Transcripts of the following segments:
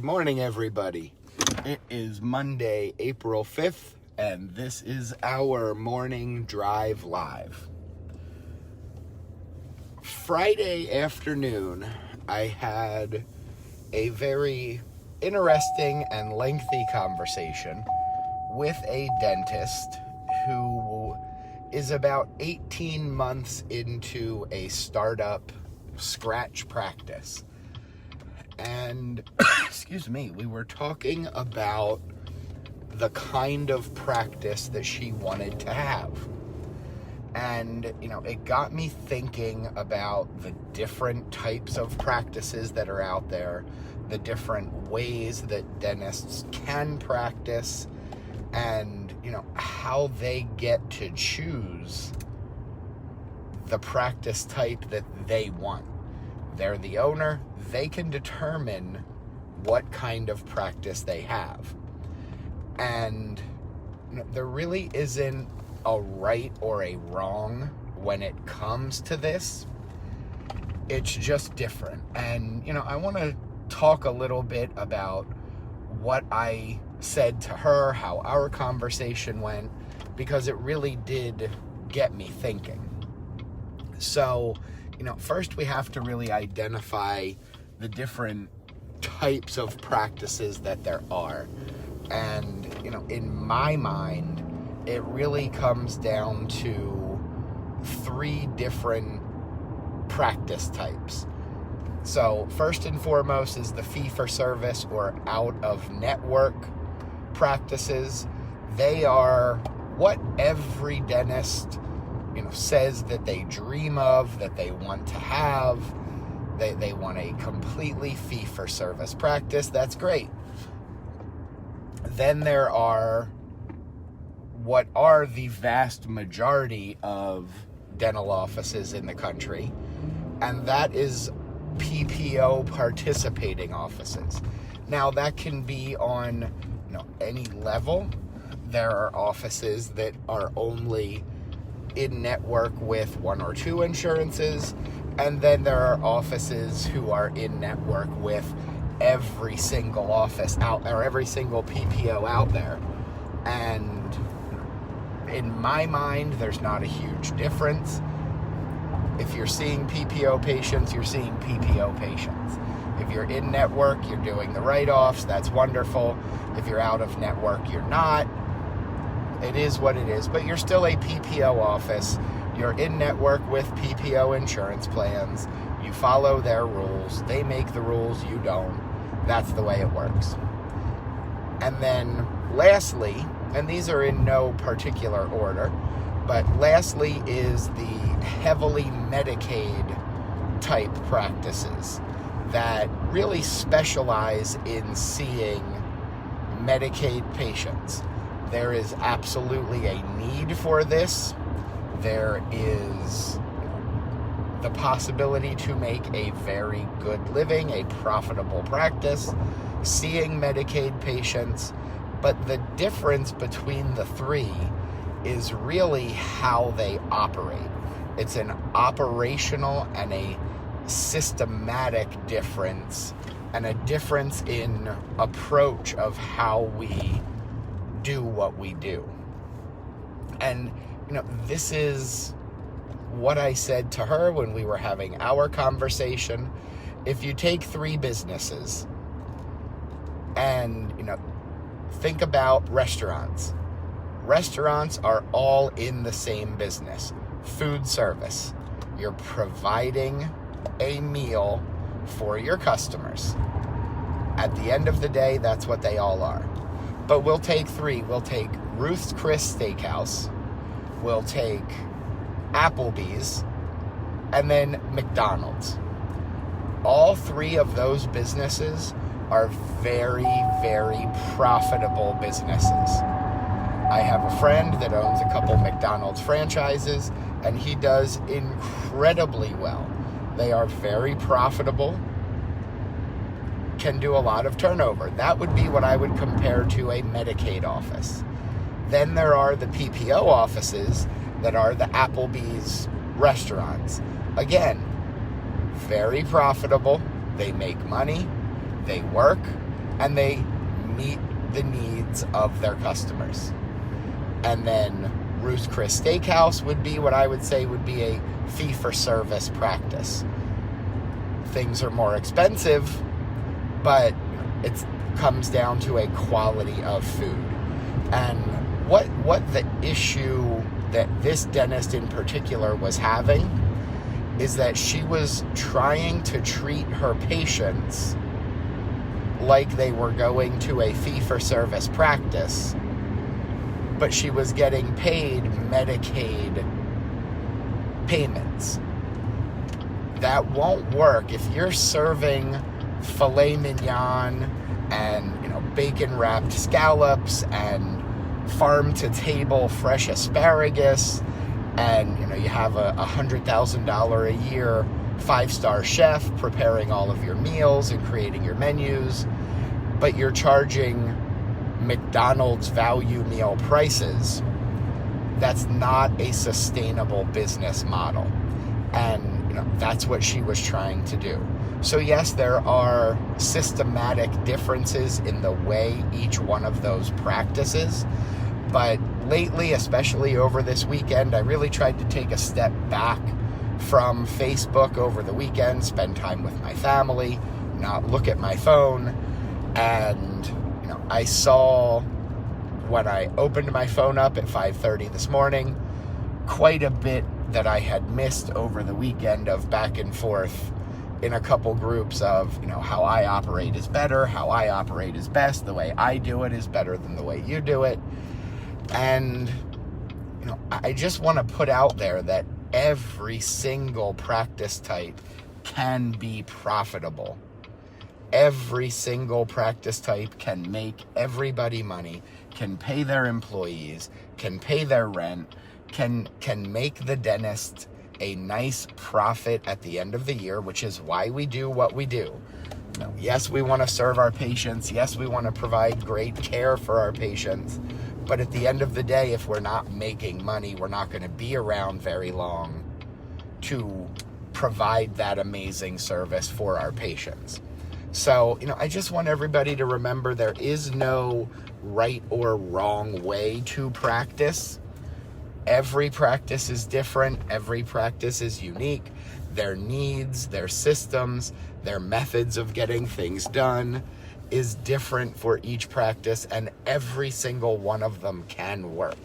morning, everybody. It is Monday, April 5th, and this is our morning drive live. Friday afternoon, I had a very interesting and lengthy conversation with a dentist who is about 18 months into a startup scratch practice. And, excuse me, we were talking about the kind of practice that she wanted to have. And, it got me thinking about the different types of practices that are out there, the different ways that dentists can practice, and, how they get to choose the practice type that they want. They're the owner. They can determine what kind of practice they have. And there really isn't a right or a wrong when it comes to this. It's just different. And, I want to talk a little bit about what I said to her, how our conversation went, because it really did get me thinking. So, first we have to really identify the different types of practices that there are. And, in my mind, it really comes down to 3 different practice types. So, first and foremost is the fee-for-service or out-of-network practices. They are what every dentist says that they dream of, that they want to have. They want a completely fee-for-service practice. That's great. Then there are what are the vast majority of dental offices in the country, and that is PPO participating offices. Now, that can be on any level. There are offices that are only in network with 1 or 2 insurances, and then there are offices who are in network with every single office out there, every single PPO out there. And in my mind, there's not a huge difference. If you're seeing PPO patients, you're seeing PPO patients. If you're in network, you're doing the write-offs. That's wonderful. If you're out of network, you're not. It is what it is, but you're still a PPO office. You're in network with PPO insurance plans. You follow their rules. They make the rules, you don't. That's the way it works. And then lastly, and these are in no particular order, but lastly is the heavily Medicaid type practices that really specialize in seeing Medicaid patients. There is absolutely a need for this. There is the possibility to make a very good living, a profitable practice, seeing Medicaid patients. But the difference between the 3 is really how they operate. It's an operational and a systematic difference, and a difference in approach of how we do what we do. And this is what I said to her when we were having our conversation. If you take 3 businesses and think about restaurants. Restaurants are all in the same business. Food service. You're providing a meal for your customers. At the end of the day, that's what they all are. But we'll take 3. We'll take Ruth's Chris Steakhouse. We'll take Applebee's. And then McDonald's. All 3 of those businesses are very, very profitable businesses. I have a friend that owns a couple McDonald's franchises, and he does incredibly well. They are very profitable, can do a lot of turnover. That would be what I would compare to a Medicaid office. Then there are the PPO offices that are the Applebee's restaurants. Again, very profitable. They make money. They work. and they meet the needs of their customers. And then Ruth's Chris Steakhouse would be what I would say would be a fee-for-service practice. Things are more expensive, but it comes down to a quality of food. And what the issue that this dentist in particular was having is that she was trying to treat her patients like they were going to a fee-for-service practice, but she was getting paid Medicaid payments. That won't work. If you're serving filet mignon and bacon wrapped scallops and farm to table fresh asparagus, and you have a $100,000 a year 5-star chef preparing all of your meals and creating your menus, but you're charging McDonald's value meal prices, that's not a sustainable business model. And that's what she was trying to do. So yes, there are systematic differences in the way each one of those practices, but lately, especially over this weekend, I really tried to take a step back from Facebook over the weekend, spend time with my family, not look at my phone. And I saw, when I opened my phone up at 5:30 this morning, quite a bit that I had missed over the weekend of back and forth in a couple groups of, how I operate is better, how I operate is best, the way I do it is better than the way you do it. And, I just want to put out there that every single practice type can be profitable. Every single practice type can make everybody money, can pay their employees, can pay their rent, can make the dentist a nice profit at the end of the year, which is why we do what we do. Yes, we want to serve our patients. Yes, we want to provide great care for our patients. But at the end of the day, if we're not making money, we're not going to be around very long to provide that amazing service for our patients. So, I just want everybody to remember there is no right or wrong way to practice. Every practice is different. Every practice is unique. Their needs, their systems, their methods of getting things done is different for each practice, and every single one of them can work.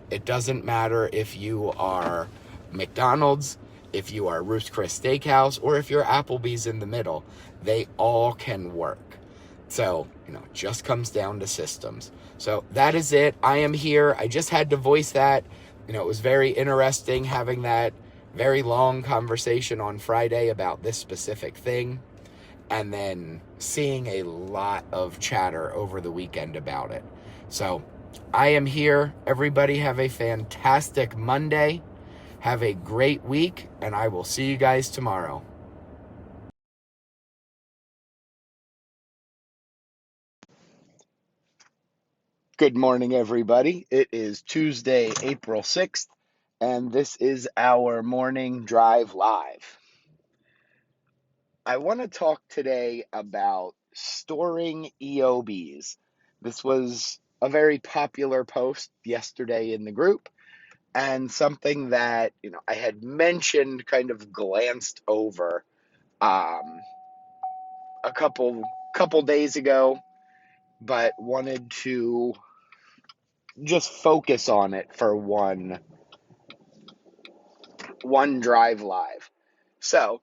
It doesn't matter if you are McDonald's, if you are Ruth's Chris Steakhouse, or if you're Applebee's in the middle. They all can work. So, it just comes down to systems. So that is it. I am here. I just had to voice that. It was very interesting having that very long conversation on Friday about this specific thing, and then seeing a lot of chatter over the weekend about it. So I am here. Everybody have a fantastic Monday. Have a great week, and I will see you guys tomorrow. Good morning, everybody. It is Tuesday, April 6th, and this is our morning drive live. I want to talk today about storing EOBs. This was a very popular post yesterday in the group, and something that I had mentioned, kind of glanced over a couple days ago, but wanted to just focus on it for one drive live. So,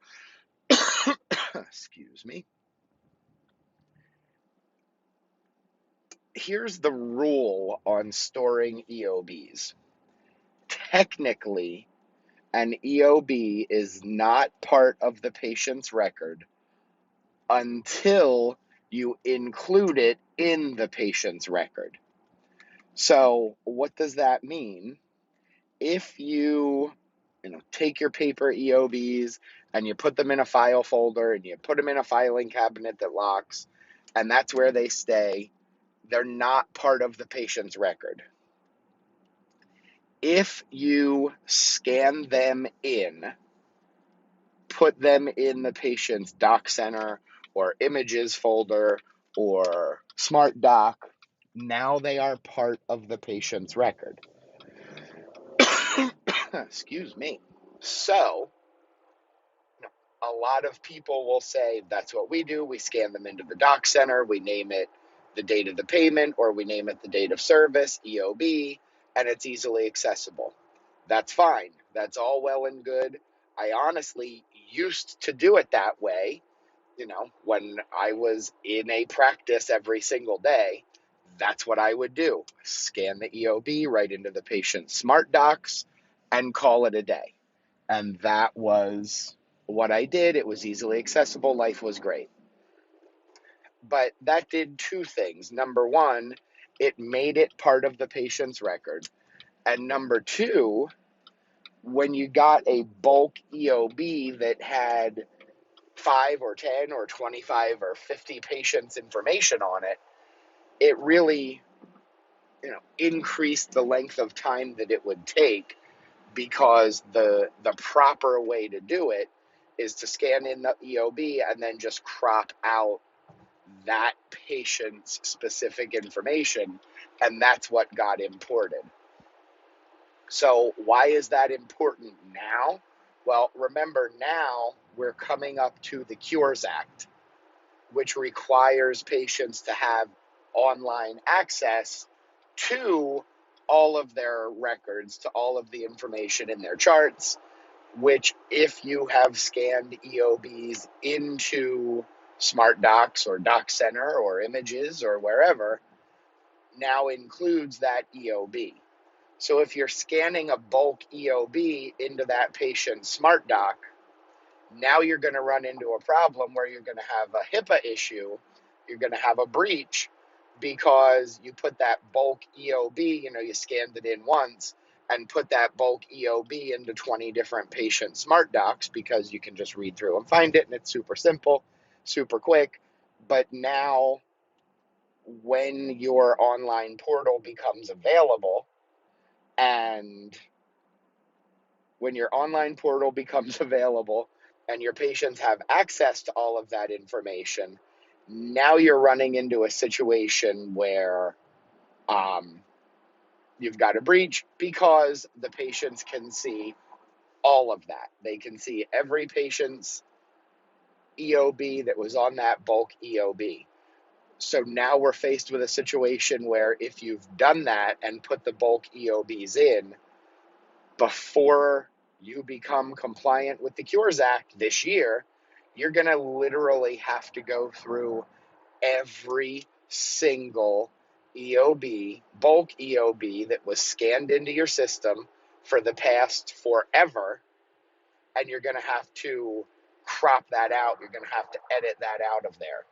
excuse me. Here's the rule on storing EOBs. Technically, an EOB is not part of the patient's record until you include it in the patient's record. So what does that mean? If you take your paper EOBs and you put them in a file folder and you put them in a filing cabinet that locks, and that's where they stay, they're not part of the patient's record. If you scan them in, put them in the patient's doc center or images folder or Smart Doc, now they are part of the patient's record. Excuse me. So, a lot of people will say, that's what we do. We scan them into the doc center. We name it the date of the payment, or we name it the date of service, EOB, and it's easily accessible. That's fine. That's all well and good. I honestly used to do it that way. When I was in a practice every single day, that's what I would do. Scan the EOB right into the patient's smart docs and call it a day. And that was what I did. It was easily accessible. Life was great. But that did two things. Number one, it made it part of the patient's record. And number two, when you got a bulk EOB that had 5 or 10 or 25 or 50 patients' information on it, it really, increased the length of time that it would take, because the proper way to do it is to scan in the EOB and then just crop out that patient's specific information, and that's what got imported. So why is that important now? Well, remember, now we're coming up to the Cures Act, which requires patients to have online access to all of their records, to all of the information in their charts, which, if you have scanned EOBs into Smart Docs or Doc Center or Images or wherever, now includes that EOB. So if you're scanning a bulk EOB into that patient's Smart Doc, now you're going to run into a problem where you're going to have a HIPAA issue. You're going to have a breach because you put that bulk EOB, you scanned it in once and put that bulk EOB into 20 different patient smart docs, because you can just read through and find it, and it's super simple, super quick. But now when your online portal becomes available, and when your online portal becomes available and your patients have access to all of that information, now you're running into a situation where you've got a breach, because the patients can see all of that. They can see every patient's EOB that was on that bulk EOB. So now we're faced with a situation where, if you've done that and put the bulk EOBs in before you become compliant with the Cures Act this year, you're going to literally have to go through every single EOB, bulk EOB that was scanned into your system for the past forever, and you're going to have to crop that out. You're going to have to edit that out of there.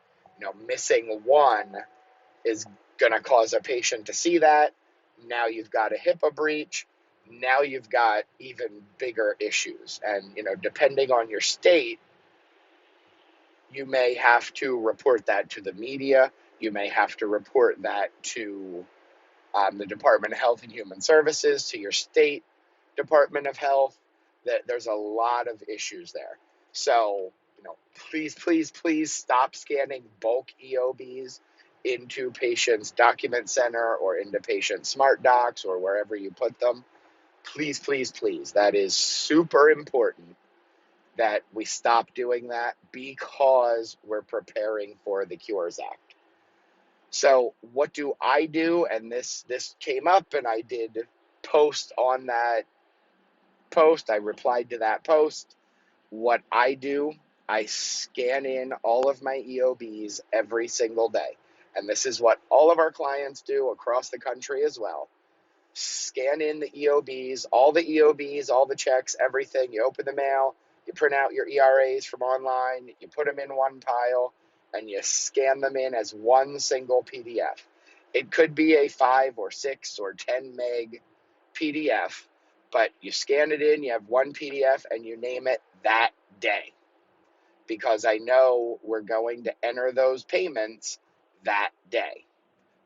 Missing one is going to cause a patient to see that. Now you've got a HIPAA breach. Now you've got even bigger issues. And, depending on your state, you may have to report that to the media. You may have to report that to the Department of Health and Human Services, to your state Department of Health. There's a lot of issues there. So, please stop scanning bulk EOBs into patients' document center or into patient smart docs or wherever you put them. Please. That is super important that we stop doing that, because we're preparing for the Cures Act. So what do I do? And this came up, and I did post on that post. I replied to that post. What I do, I scan in all of my EOBs every single day. And this is what all of our clients do across the country as well. Scan in the EOBs, all the checks, everything. You open the mail, you print out your ERAs from online, you put them in one pile, and you scan them in as one single PDF. It could be a 5 or 6 or 10 meg PDF, but you scan it in, you have one PDF, and you name it that day, because I know we're going to enter those payments that day.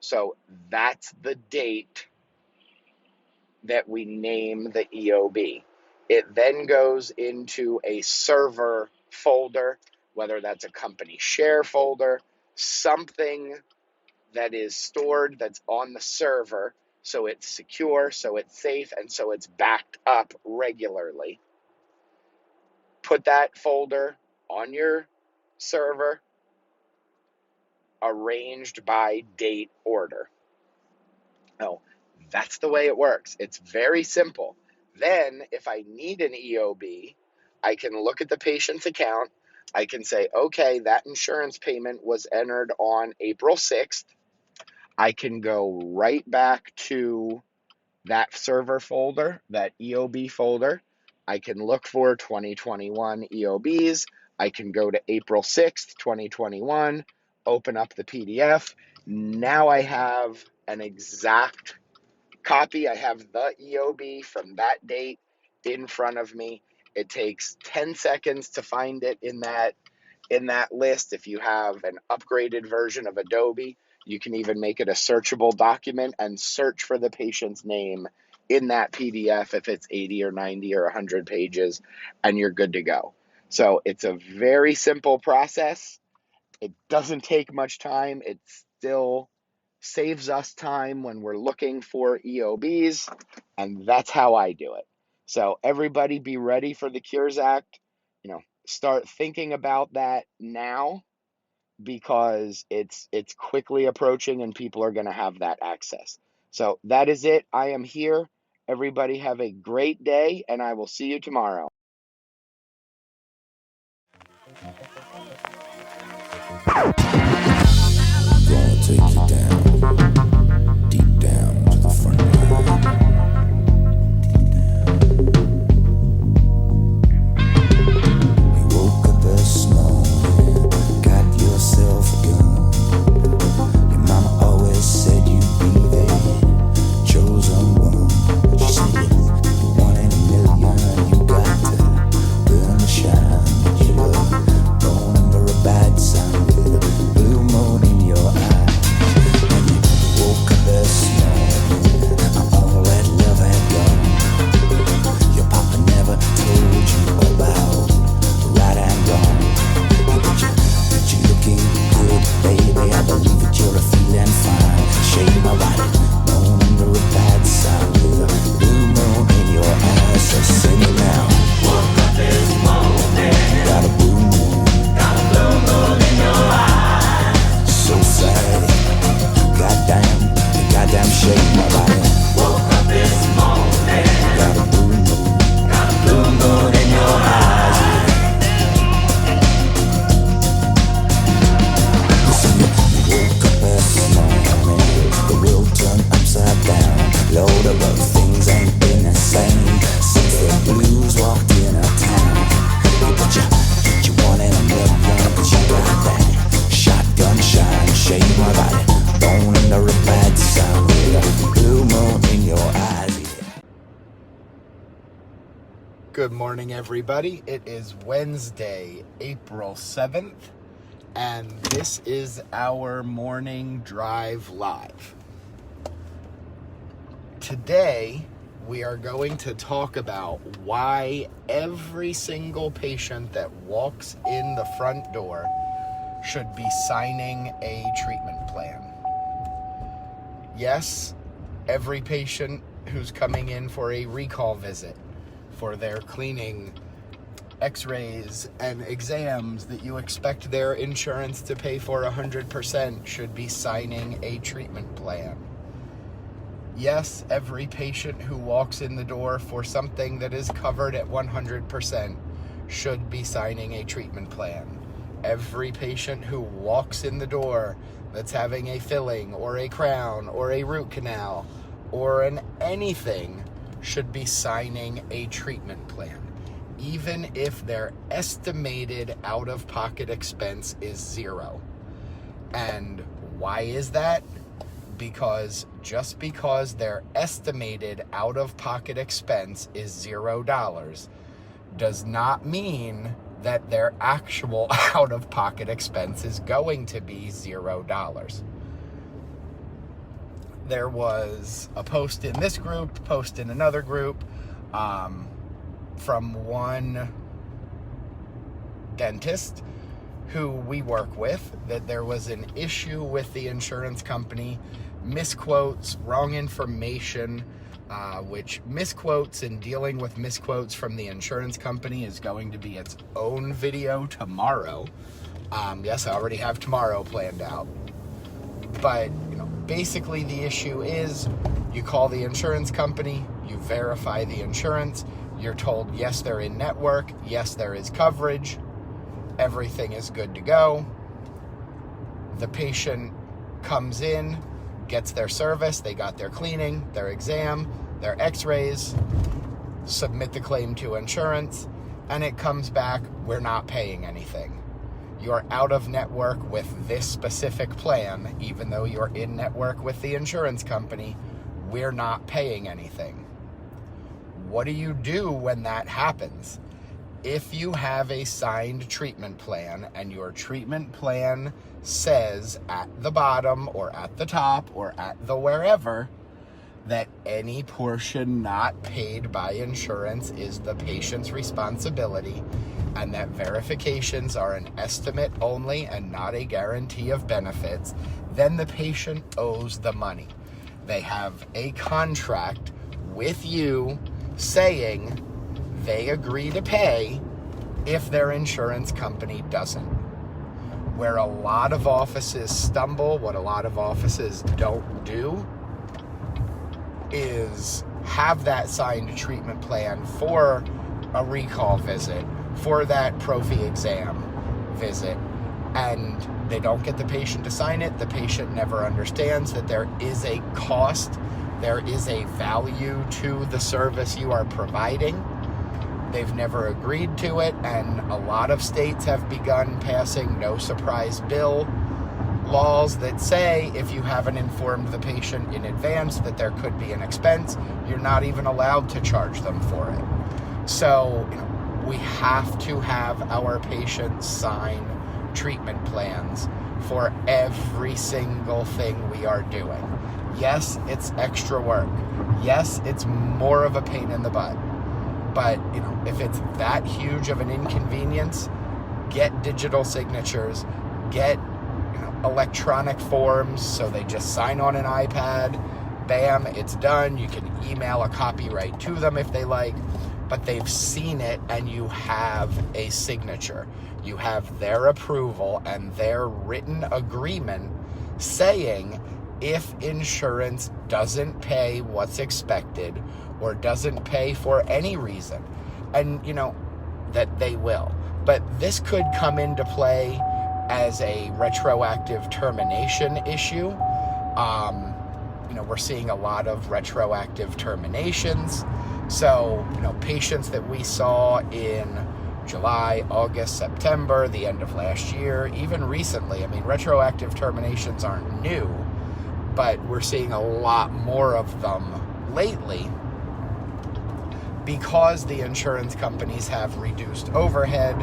So that's the date that we name the EOB. It then goes into a server folder, whether that's a company share folder, something that is stored, that's on the server, so it's secure, so it's safe, and so it's backed up regularly. Put that folder on your server, arranged by date order. No, that's the way it works. It's very simple. Then, if I need an EOB, I can look at the patient's account. I can say, okay, that insurance payment was entered on April 6th. I can go right back to that server folder, that EOB folder. I can look for 2021 EOBs. I can go to April 6th, 2021, open up the PDF. Now I have an exact copy. I have the EOB from that date in front of me. It takes 10 seconds to find it in that list. If you have an upgraded version of Adobe, you can even make it a searchable document and search for the patient's name in that PDF if it's 80 or 90 or 100 pages, and you're good to go. So it's a very simple process. It doesn't take much time. It still saves us time when we're looking for EOBs, and that's how I do it. So everybody be ready for the Cures Act. Start thinking about that now, because it's quickly approaching and people are going to have that access. So that is it. I am here. Everybody have a great day, and I will see you tomorrow. Gonna take you down, deep down to the front line. You woke up this morning, got yourself a gun. Your mama always said you'd be the chosen one. She said you're one in a million, you got to burn the shine. You were born under a bad sign with a blue moon in your eye. And you woke up this morning, all that love had gone. Your papa never told you about right and wrong. But you're looking good, baby. I believe that you're feeling fine. Shame about it, born under a bad sign with a blue moon in your eyes. So sing it now. Woke up this morning, got a blue moon, got a blue moon in your eyes. So sad, goddamn shame about it. Woke up this morning, got a blue moon in your eyes. Listen, you woke up this morning, the world turned upside down. Lord, about things ain't been the same since the blues walked in our town. But you one in a million, 'cause you got that shotgun shine. Shame about it, born under a bad sign with a blue moon in your eyes. Good morning, everybody. It is Wednesday, April 7th, and this is our morning drive live. Today, we are going to talk about why every single patient that walks in the front door should be signing a treatment plan. Yes, every patient who's coming in for a recall visit, for their cleaning, x-rays, and exams that you expect their insurance to pay for 100% should be signing a treatment plan. Yes, every patient who walks in the door for something that is covered at 100% should be signing a treatment plan. Every patient who walks in the door that's having a filling or a crown or a root canal or an anything should be signing a treatment plan, even if their estimated out-of-pocket expense is zero. And why is that? Because just because their estimated out-of-pocket expense is $0 does not mean that their actual out-of-pocket expense is going to be $0. There was a post in this group, post in another group, from one dentist who we work with, that there was an issue with the insurance company, misquotes, wrong information, which misquotes and dealing with misquotes from the insurance company is going to be its own video tomorrow. Yes, I already have tomorrow planned out. But, basically the issue is you call the insurance company, you verify the insurance, you're told, yes, they're in network, yes, there is coverage, everything is good to go. The patient comes in, gets their service, they got their cleaning, their exam, their x-rays, submit the claim to insurance, and it comes back, we're not paying anything. You're out of network with this specific plan, even though you're in network with the insurance company, we're not paying anything. What do you do when that happens? If you have a signed treatment plan and your treatment plan says at the bottom or at the top or at the wherever that any portion not paid by insurance is the patient's responsibility, and that verifications are an estimate only and not a guarantee of benefits, then the patient owes the money. They have a contract with you saying they agree to pay if their insurance company doesn't. Where a lot of offices stumble, what a lot of offices don't do, is have that signed treatment plan for a recall visit, for that prophy exam visit, and they don't get the patient to sign it. The patient never understands that there is a cost, there is a value to the service you are providing. They've never agreed to it, and a lot of states have begun passing no surprise bill laws that say if you haven't informed the patient in advance that there could be an expense, you're not even allowed to charge them for it. So, we have to have our patients sign treatment plans for every single thing we are doing. Yes, it's extra work. Yes, it's more of a pain in the butt. But, if it's that huge of an inconvenience, get digital signatures, get, electronic forms, so they just sign on an iPad, bam, it's done. You can email a copy right to them if they like, but they've seen it and you have a signature. You have their approval and their written agreement saying if insurance doesn't pay what's expected or doesn't pay for any reason, and that they will. But this could come into play as a retroactive termination issue. We're seeing a lot of retroactive terminations. So, patients that we saw in July, August, September, the end of last year, even recently, retroactive terminations aren't new, but we're seeing a lot more of them lately because the insurance companies have reduced overhead,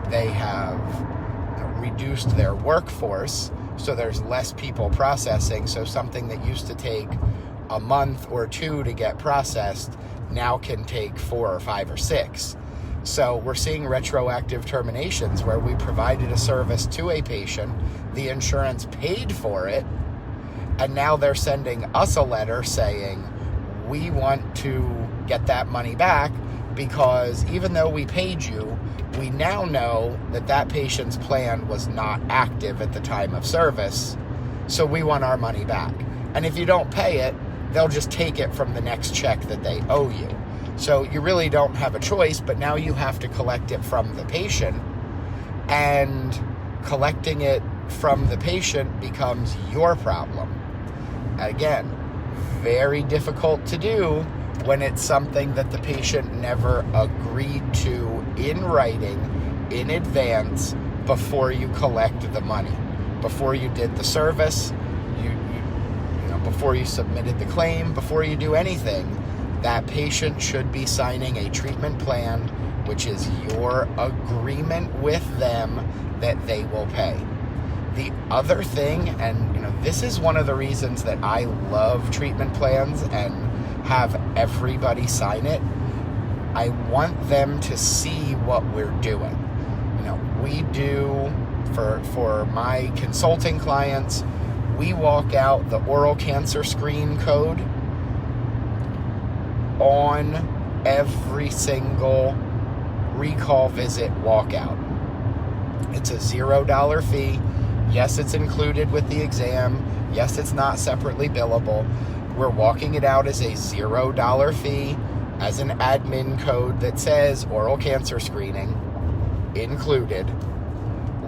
they have reduced their workforce, so there's less people processing. So something that used to take a month or two to get processed now can take 4 or 5 or 6. So we're seeing retroactive terminations where we provided a service to a patient, the insurance paid for it, and now they're sending us a letter saying we want to get that money back because even though we paid you, we now know that that patient's plan was not active at the time of service, so we want our money back. And if you don't pay it, they'll just take it from the next check that they owe you. So you really don't have a choice, but now you have to collect it from the patient, and collecting it from the patient becomes your problem. Again, very difficult to do when it's something that the patient never agreed to in writing in advance before you collect the money, before you did the service, before you submitted the claim, before you do anything. That patient should be signing a treatment plan, which is your agreement with them that they will pay. The other thing, and this is one of the reasons that I love treatment plans and have everybody sign it, I want them to see what we're doing. We do For my consulting clients, we walk out the oral cancer screen code on every single recall visit walkout. It's a $0 fee. Yes, it's included with the exam. Yes, it's not separately billable. We're walking it out as a $0 fee, as an admin code that says oral cancer screening included,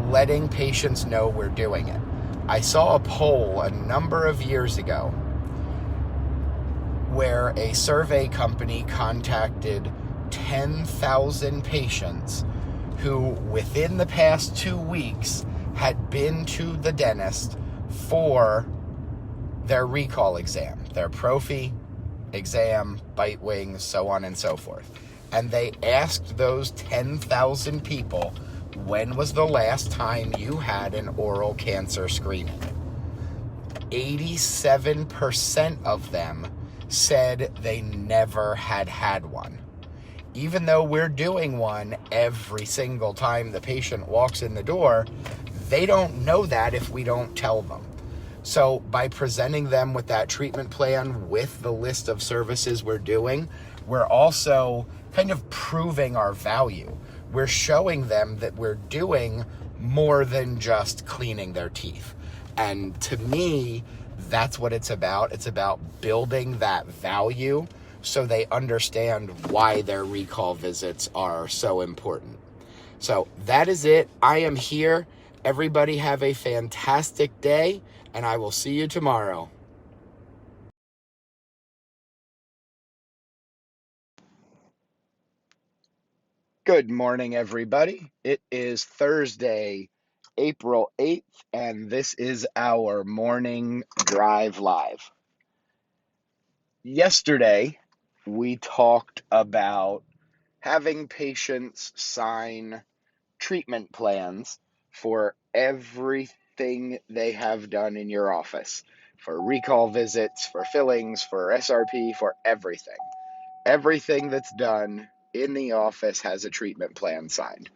letting patients know we're doing it. I saw a poll a number of years ago where a survey company contacted 10,000 patients who, within the past 2 weeks, had been to the dentist for their recall exam, their prophy exam, bite wings, so on and so forth. And they asked those 10,000 people, when was the last time you had an oral cancer screening? 87% of them said they never had one. Even though we're doing one every single time the patient walks in the door, they don't know that if we don't tell them. So by presenting them with that treatment plan with the list of services we're doing, we're also kind of proving our value. We're showing them that we're doing more than just cleaning their teeth. And to me, that's what it's about. It's about building that value so they understand why their recall visits are so important. So that is it. I am here. Everybody have a fantastic day, and I will see you tomorrow. Good morning, everybody. It is Thursday, April 8th, and this is our morning drive live. Yesterday, we talked about having patients sign treatment plans for everything they have done in your office, for recall visits, for fillings, for SRP, for everything. Everything that's done in the office has a treatment plan signed.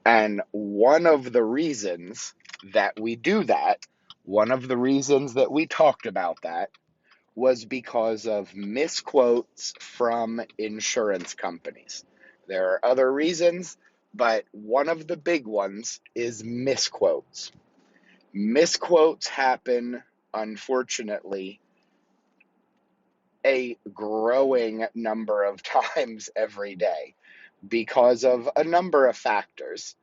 And one of the reasons that we do that, one of the reasons that we talked about that, was because of misquotes from insurance companies. There are other reasons, but one of the big ones is misquotes. Misquotes happen, unfortunately, a growing number of times every day because of a number of factors.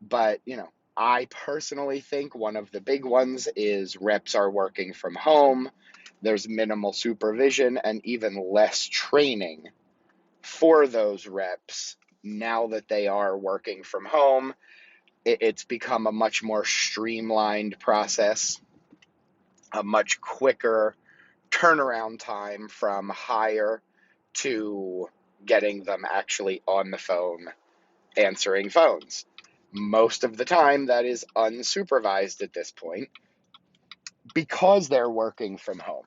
But, I personally think one of the big ones is reps are working from home. There's minimal supervision and even less training for those reps now that they are working from home. It's become a much more streamlined process, a much quicker turnaround time from hire to getting them actually on the phone answering phones. Most of the time, that is unsupervised at this point because they're working from home.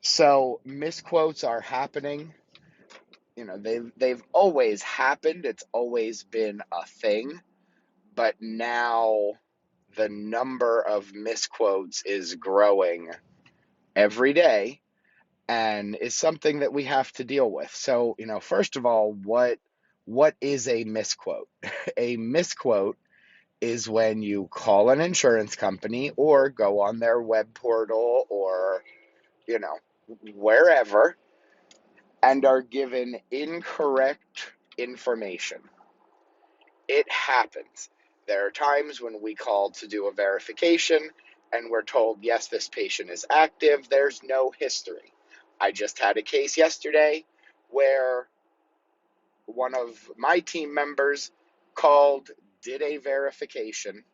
So misquotes are happening. They've always happened. It's always been a thing. But now the number of misquotes is growing every day and is something that we have to deal with. So, first of all, what is a misquote? A misquote is when you call an insurance company or go on their web portal or, wherever, and are given incorrect information. It happens. There are times when we call to do a verification and we're told, yes, this patient is active. There's no history. I just had a case yesterday where one of my team members called, did a verification,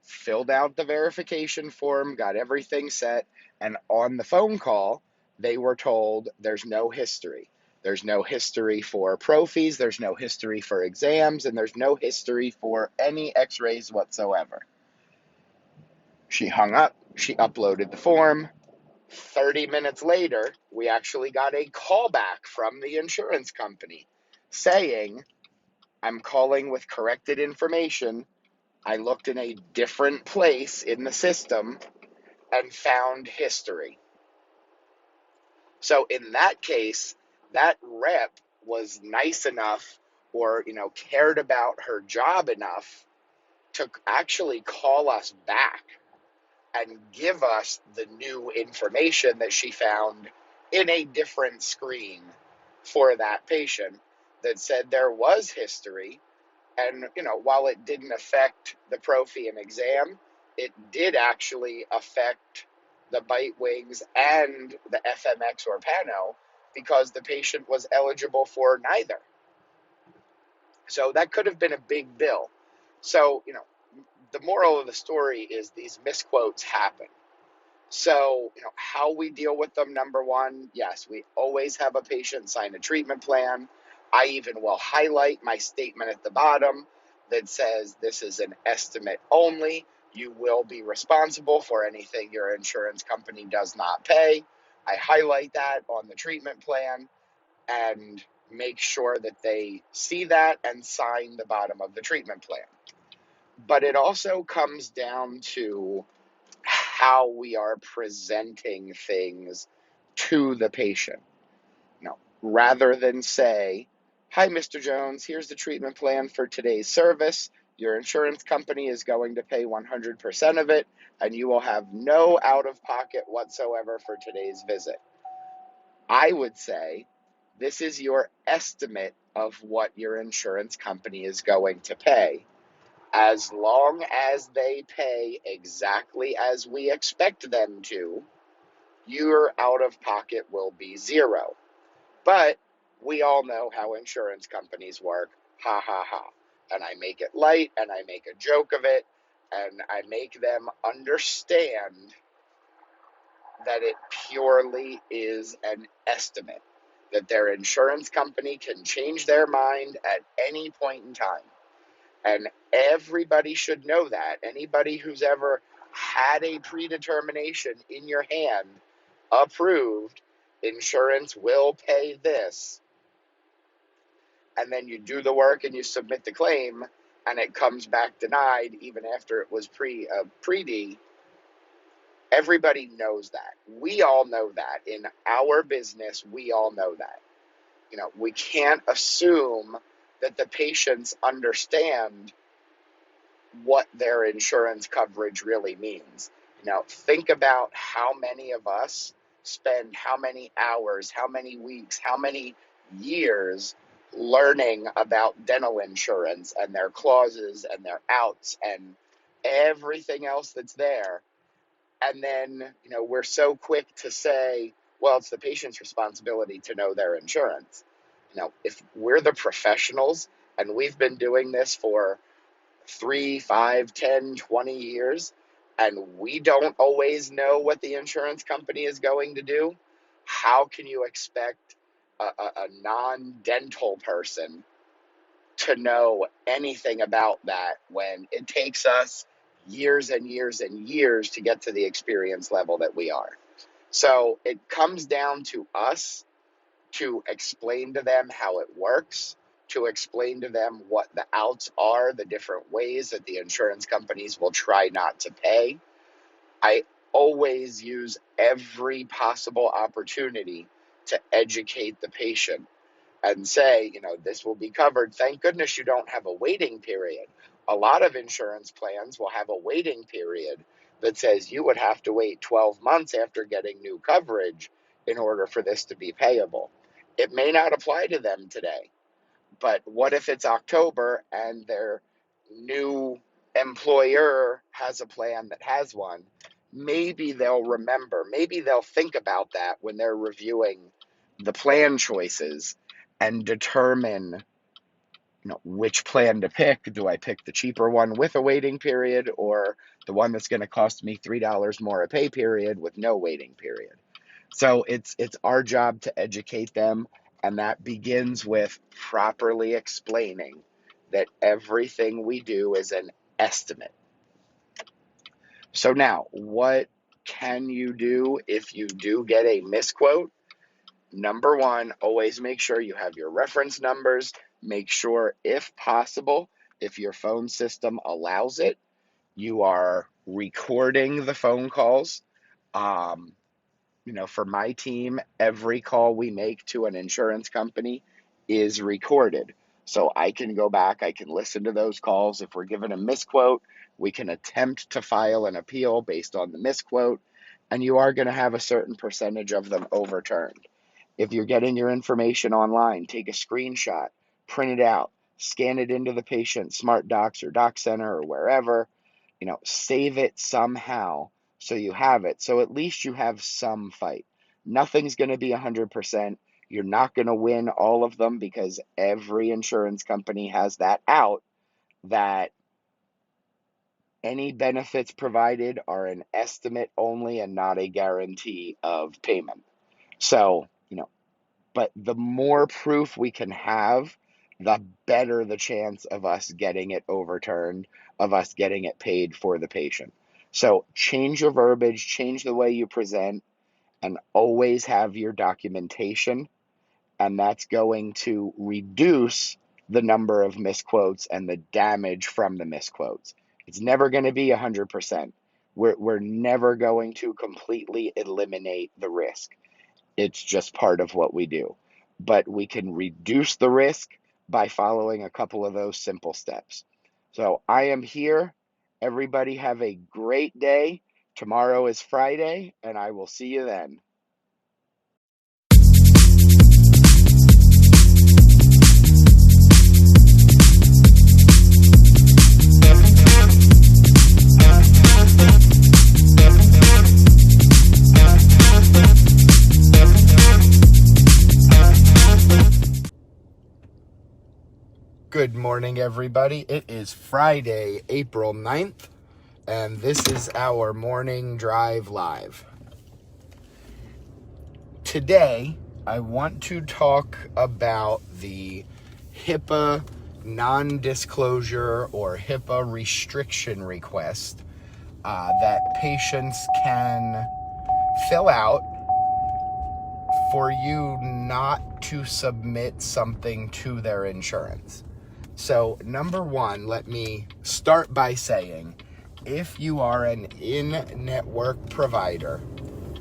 filled out the verification form, got everything set, and on the phone call, they were told there's no history. There's no history for prophies, there's no history for exams, and there's no history for any x-rays whatsoever. She hung up, she uploaded the form. 30 minutes later, we actually got a call back from the insurance company saying, I'm calling with corrected information. I looked in a different place in the system and found history. So in that case, that rep was nice enough or, cared about her job enough to actually call us back and give us the new information that she found in a different screen for that patient that said there was history. And, while it didn't affect the prophy and exam, it did actually affect the bite wings and the FMX or Pano because the patient was eligible for neither. So that could have been a big bill. So, the moral of the story is these misquotes happen. So, how we deal with them, number one, yes, we always have a patient sign a treatment plan. I even will highlight my statement at the bottom that says this is an estimate only. You will be responsible for anything your insurance company does not pay. I highlight that on the treatment plan and make sure that they see that and sign the bottom of the treatment plan. But it also comes down to how we are presenting things to the patient. Rather than say, "Hi, Mr. Jones, here's the treatment plan for today's service. Your insurance company is going to pay 100% of it, and you will have no out-of-pocket whatsoever for today's visit." I would say, this is your estimate of what your insurance company is going to pay. As long as they pay exactly as we expect them to, your out-of-pocket will be zero. But we all know how insurance companies work. Ha ha ha. And I make it light and I make a joke of it and I make them understand that it purely is an estimate, that their insurance company can change their mind at any point in time. And everybody should know that. Anybody who's ever had a predetermination in your hand, approved, insurance will pay this, and then you do the work and you submit the claim, and it comes back denied even after it was pre-D, everybody knows that. We all know that. In our business, we all know that. We can't assume that the patients understand what their insurance coverage really means. Think about how many of us spend how many hours, how many weeks, how many years learning about dental insurance and their clauses and their outs and everything else that's there. And then, we're so quick to say, well, it's the patient's responsibility to know their insurance. If we're the professionals and we've been doing this for 3, 5, 10, 20 years, and we don't always know what the insurance company is going to do, how can you expect a non-dental person to know anything about that when it takes us years and years and years to get to the experience level that we are? So it comes down to us to explain to them how it works, to explain to them what the outs are, the different ways that the insurance companies will try not to pay. I always use every possible opportunity to educate the patient and say, this will be covered. Thank goodness you don't have a waiting period. A lot of insurance plans will have a waiting period that says you would have to wait 12 months after getting new coverage in order for this to be payable. It may not apply to them today, but what if it's October and their new employer has a plan that has one? Maybe they'll remember, maybe they'll think about that when they're reviewing the plan choices and determine, which plan to pick. Do I pick the cheaper one with a waiting period or the one that's going to cost me $3 more a pay period with no waiting period? So it's our job to educate them, and that begins with properly explaining that everything we do is an estimate. So now, what can you do if you do get a misquote? Number one, always make sure you have your reference numbers make sure, if possible, if your phone system allows it, you are recording the phone calls. For my team, every call we make to an insurance company is recorded. So I can go back, I can listen to those calls. If we're given a misquote, we can attempt to file an appeal based on the misquote, and you are going to have a certain percentage of them overturned. If you're getting your information online, take a screenshot, print it out, scan it into the patient Smart Docs or Doc Center or wherever, save it somehow so you have it. So at least you have some fight. Nothing's going to be 100%. You're not going to win all of them because every insurance company has that out, that any benefits provided are an estimate only and not a guarantee of payment. So, but the more proof we can have, the better the chance of us getting it overturned, of us getting it paid for the patient. So change your verbiage, change the way you present, and always have your documentation. And that's going to reduce the number of misquotes and the damage from the misquotes. It's never going to be 100%. We're never going to completely eliminate the risk. It's just part of what we do. But we can reduce the risk by following a couple of those simple steps. So I am here. Everybody have a great day. Tomorrow is Friday, and I will see you then. Good morning, everybody. It is Friday, April 9th, and this is our morning drive live. Today, I want to talk about the HIPAA non-disclosure or HIPAA restriction request that patients can fill out for you not to submit something to their insurance. So, number one, let me start by saying, if you are an in-network provider,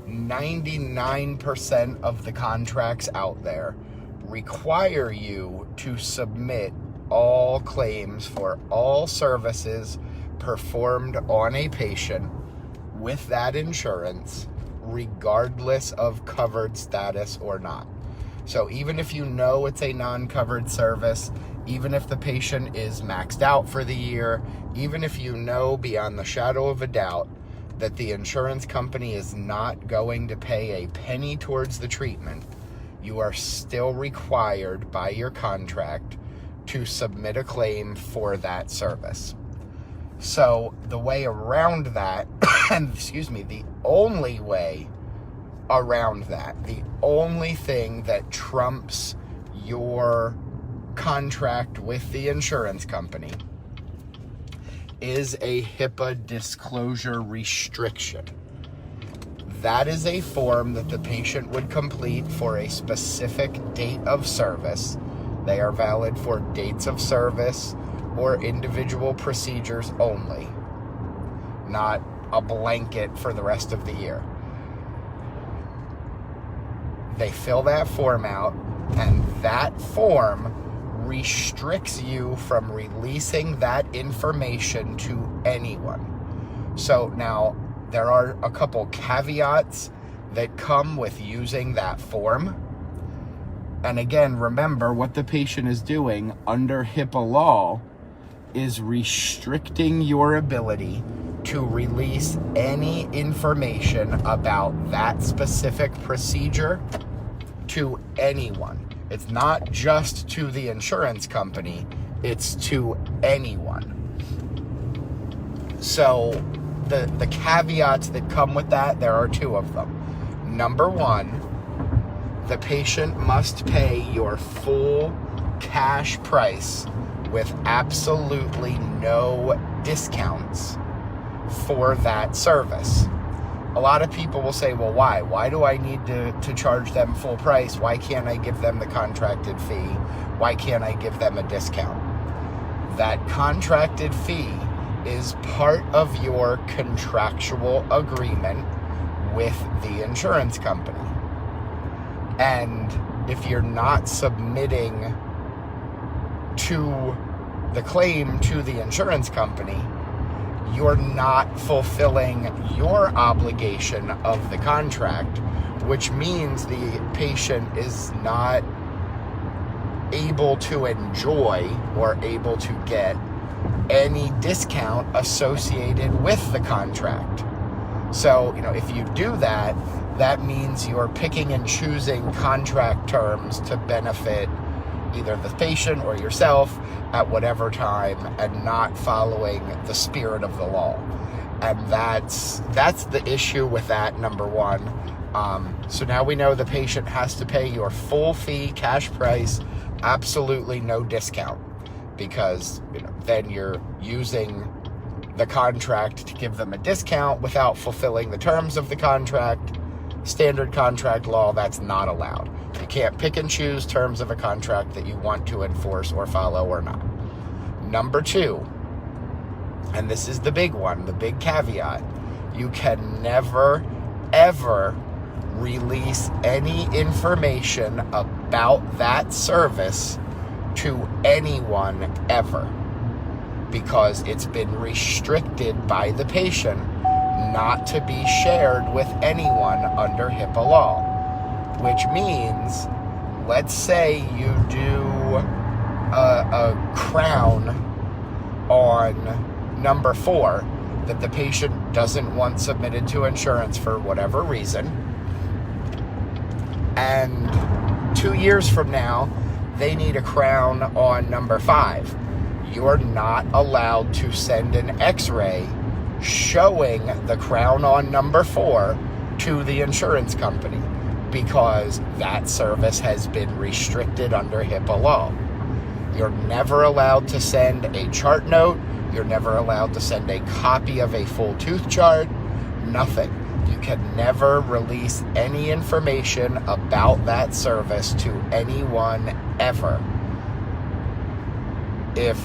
99% of the contracts out there require you to submit all claims for all services performed on a patient with that insurance, regardless of covered status or not. So even if you know it's a non-covered service, even if the patient is maxed out for the year, even if you know beyond the shadow of a doubt that the insurance company is not going to pay a penny towards the treatment, you are still required by your contract to submit a claim for that service. So the way around that, the only way around that, the only thing that trumps your contract with the insurance company is a HIPAA disclosure restriction. That is a form that the patient would complete for a specific date of service. They are valid for dates of service or individual procedures only, not a blanket for the rest of the year. They fill that form out, and that form restricts you from releasing that information to anyone. So now there are a couple caveats that come with using that form. And again, remember what the patient is doing under HIPAA law is restricting your ability to release any information about that specific procedure to anyone. It's not just to the insurance company, it's to anyone. So the caveats that come with that, there are two of them. Number one, the patient must pay your full cash price with absolutely no discounts for that service. A lot of people will say, well, why? Why do I need to charge them full price? Why can't I give them the contracted fee? Why can't I give them a discount? That contracted fee is part of your contractual agreement with the insurance company. And if you're not submitting to the claim to the insurance company, you're not fulfilling your obligation of the contract, which means the patient is not able to enjoy or able to get any discount associated with the contract. So, if you do that, that means you're picking and choosing contract terms to benefit either the patient or yourself at whatever time, and not following the spirit of the law. And that's the issue with that, number one. So now we know the patient has to pay your full fee, cash price, absolutely no discount, because then you're using the contract to give them a discount without fulfilling the terms of the contract. Standard contract law, that's not allowed. You can't pick and choose terms of a contract that you want to enforce or follow or not. Number two, and this is the big one, the big caveat, you can never, ever release any information about that service to anyone ever, because it's been restricted by the patient not to be shared with anyone under HIPAA law. Which means, let's say you do a crown on number 4 that the patient doesn't want submitted to insurance for whatever reason, and 2 years from now they need a crown on number 5. You're not allowed to send an x-ray showing the crown on number 4 to the insurance company, because that service has been restricted under HIPAA law. You're never allowed to send a chart note. You're never allowed to send a copy of a full tooth chart. Nothing. You can never release any information about that service to anyone ever. If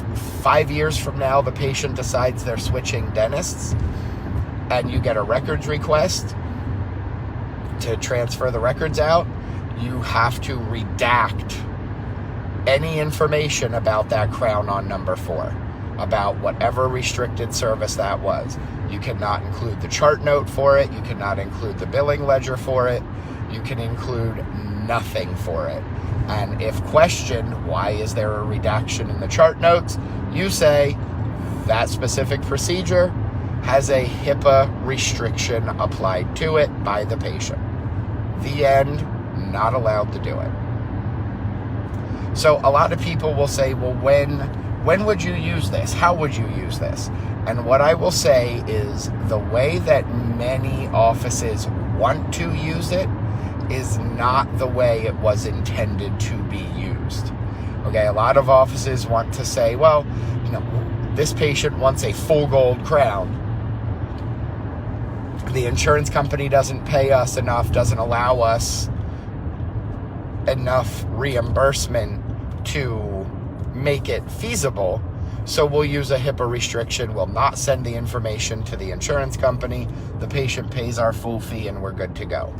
5 years from now the patient decides they're switching dentists and you get a records request to transfer the records out, you have to redact any information about that crown on number 4, about whatever restricted service that was. You cannot include the chart note for it. You cannot include the billing ledger for it. You can include nothing for it. And if questioned, why is there a redaction in the chart notes, you say that specific procedure has a HIPAA restriction applied to it by the patient. The end. Not allowed to do it. So a lot of people will say, well, when would you use this? How would you use this? And what I will say is the way that many offices want to use it is not the way it was intended to be used. Okay, a lot of offices want to say, well, this patient wants a full gold crown. The insurance company doesn't pay us enough, doesn't allow us enough reimbursement to make it feasible, so we'll use a HIPAA restriction. We'll not send the information to the insurance company. The patient pays our full fee and we're good to go.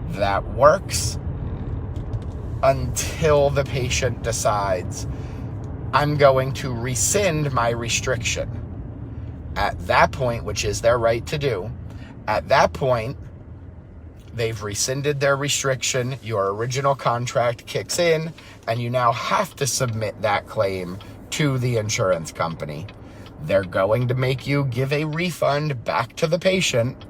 That works until the patient decides, I'm going to rescind my restriction. At that point, which is their right to do, at that point, they've rescinded their restriction, your original contract kicks in, and you now have to submit that claim to the insurance company. They're going to make you give a refund back to the patient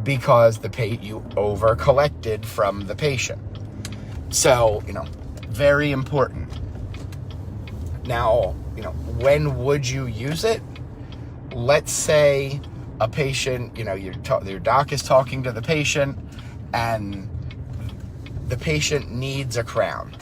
because you over-collected from the patient. So, very important. Now, when would you use it? Let's say a patient, your doc is talking to the patient and the patient needs a crown.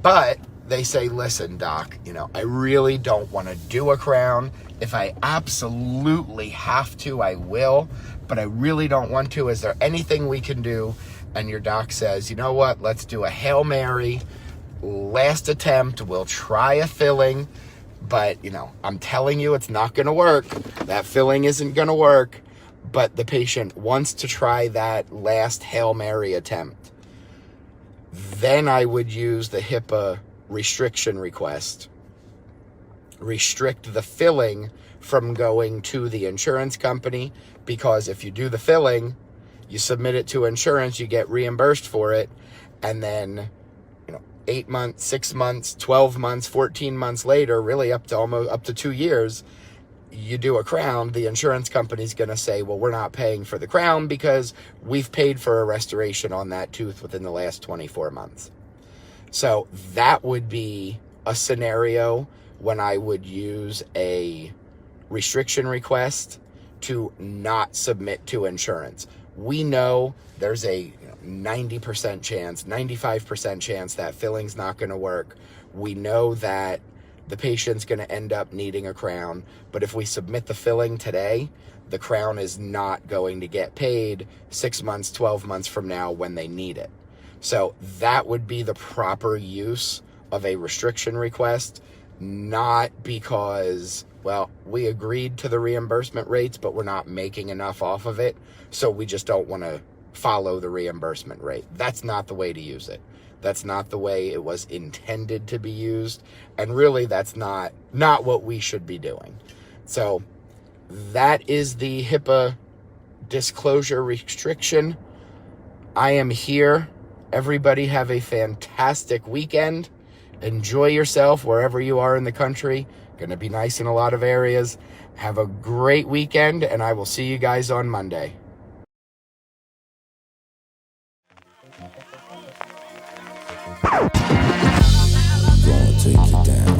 But they say, listen, doc, I really don't want to do a crown. If I absolutely have to, I will, but I really don't want to. Is there anything we can do? And your doc says, you know what? Let's do a Hail Mary. last attempt, we'll try a filling, but, I'm telling you it's not going to work. That filling isn't going to work, but the patient wants to try that last Hail Mary attempt. Then I would use the HIPAA restriction request. Restrict the filling from going to the insurance company, because if you do the filling, you submit it to insurance, you get reimbursed for it, and then 8 months, 6 months, 12 months, 14 months later, really up to 2 years, you do a crown, the insurance company's going to say, well, we're not paying for the crown because we've paid for a restoration on that tooth within the last 24 months. So that would be a scenario when I would use a restriction request to not submit to insurance. We know there's a 90% chance, 95% chance that filling's not going to work. We know that the patient's going to end up needing a crown, but if we submit the filling today, the crown is not going to get paid 6 months, 12 months from now when they need it. So that would be the proper use of a restriction request, not because, well, we agreed to the reimbursement rates, but we're not making enough off of it, so we just don't want to follow the reimbursement rate. That's not the way to use it. That's not the way it was intended to be used, and really that's not what we should be doing. So that is the HIPAA disclosure restriction. I am here. Everybody have a fantastic weekend. Enjoy yourself wherever you are in the country. Going to be nice in a lot of areas. Have a great weekend, and I will see you guys on Monday. Gonna take you down.